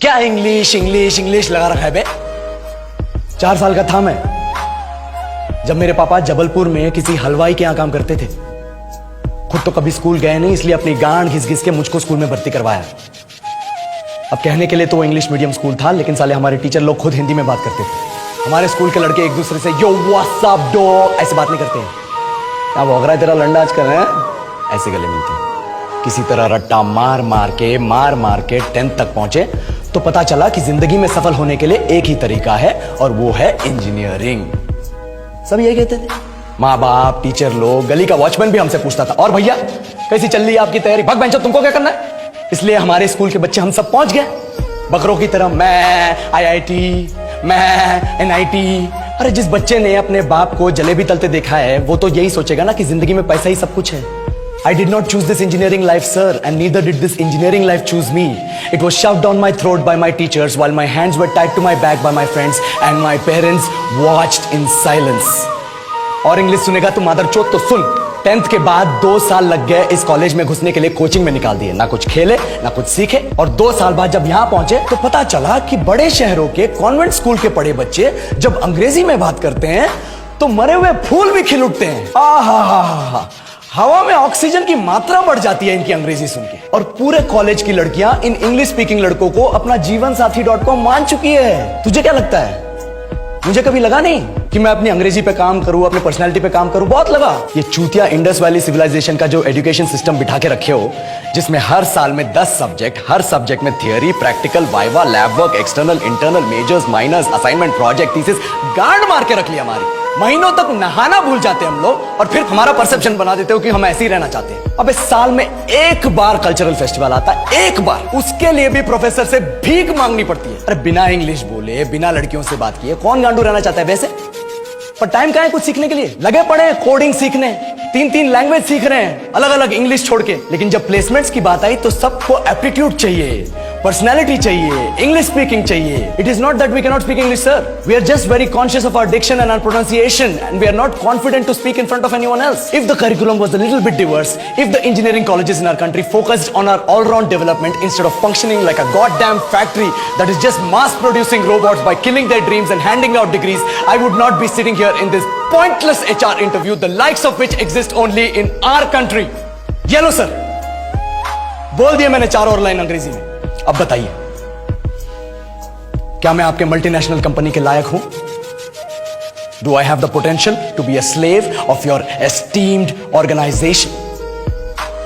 क्या English English English लगा रखा है बे। 4 साल का था मैं जब मेरे पापा जबलपुर में किसी हलवाई के यहां काम करते थे। खुद तो कभी स्कूल गए नहीं, इसलिए अपनी गांड घिस घिस के मुझको स्कूल में भर्ती करवाया। अब कहने के लिए तो वो इंग्लिश मीडियम स्कूल था, लेकिन साले हमारे टीचर लोग खुद हिंदी में बात करते थे। हमारे स्कूल के लड़के एक दूसरे से यो व्हाट्स अप डॉग ऐसे बात नहीं करते हैं। क्या भौंक रहा है तेरा लंडा आजकल है, ऐसे गले मिलते हैं। किसी तरह रट्टा मार मार के 10th तक पहुंचे तो पता चला कि जिंदगी में सफल होने के लिए एक ही तरीका है, और वो है इंजीनियरिंग। सब यही कहते थे, माँ बाप, टीचर लोग, गली का वॉचमैन भी हमसे पूछता था, और भैया कैसी चल रही है आपकी तैयारी? भग बेंचो, तुमको क्या करना है? इसलिए हमारे स्कूल के बच्चे हम सब पहुंच गए बकरों की तरह। मैं IIT, मैं NIT। अरे जिस बच्चे ने अपने बाप को जलेबी तलते देखा है वो तो यही सोचेगा ना कि जिंदगी में पैसा ही सब कुछ है। I did not choose this engineering life, sir, and neither did this engineering life choose me. It was shoved down my throat by my teachers while my hands were tied to my back by my friends and my parents watched in silence. और English सुनेगा तू मादरचोद तो सुन। 10th के बाद 2 साल लग गए इस कॉलेज में घुसने के लिए, कोचिंग में निकाल दिए। ना कुछ खेले ना कुछ सीखे, और 2 साल बाद जब यहां पहुंचे तो पता चला कि बड़े शहरों के कॉन्वेंट स्कूल के पढ़े बच्चे जब अंग्रेजी में बात करते हैं तो मरे हुए फूल भी खिल उठते हैं। आहा, हवा में ऑक्सीजन की मात्रा बढ़ जाती है इनकी अंग्रेजी सुन के। और पूरे कॉलेज की लड़कियां इन इंग्लिश स्पीकिंग लड़कों को अपना जीवन साथी .com मान चुकी है। तुझे क्या लगता है? मुझे कभी लगा नहीं कि मैं अपनी अंग्रेजी पे काम करूं, अपनी पर्सनालिटी पे काम करूं। बहुत लगा। ये चूतिया इंडस वैली सिविलाइजेशन का जो एजुकेशन सिस्टम बिठा के रखे हो, जिसमें हर साल में 10 सब्जेक्ट, हर सब्जेक्ट में theory, practical, viva, lab work, external, internal, majors, minors, assignment, project, thesis, गांड मार के रख लिया हमारी। महीनों तक नहाना भूल जाते हैं हम लोग, और फिर हमारा परसेप्शन बना देते हो कि हम ऐसे ही रहना चाहते हैं। अब इस साल में एक बार कल्चरल फेस्टिवल आता है, एक बार, उसके लिए भी प्रोफेसर से भीख मांगनी पड़ती है। अरे बिना इंग्लिश बोले, बिना लड़कियों से बात किए कौन गांडू रहना चाहता है वैसे? पर टाइम कहां है कुछ सीखने के लिए? लगे पड़े हैं कोडिंग सीखने, 3 लैंग्वेज सीख रहे हैं, अलग अलग इंग्लिश छोड़ के। लेकिन जब प्लेसमेंट्स की बात आई तो सबको एप्टीट्यूड चाहिए, पर्सनैलिटी चाहिए, इंग्लिश स्पीकिंग चाहिए। It is not that we can not speak English, sir. We are just very conscious of our diction and our pronunciation, and we are not confident to speak in front of anyone else. If the curriculum was a little bit diverse, if the engineering colleges in our country focused on our all round development instead of functioning like a goddamn factory that is just mass producing robots by killing their dreams and handing out degrees, I would not be sitting here in this pointless HR interview, the likes of which exist only in our country. ये लो sir, बोल दिया मैंने 4 और line अंग्रेजी में। अब बताइए, क्या मैं आपके मल्टीनेशनल कंपनी के लायक हूं? Do I have the potential to be a slave of your esteemed organization?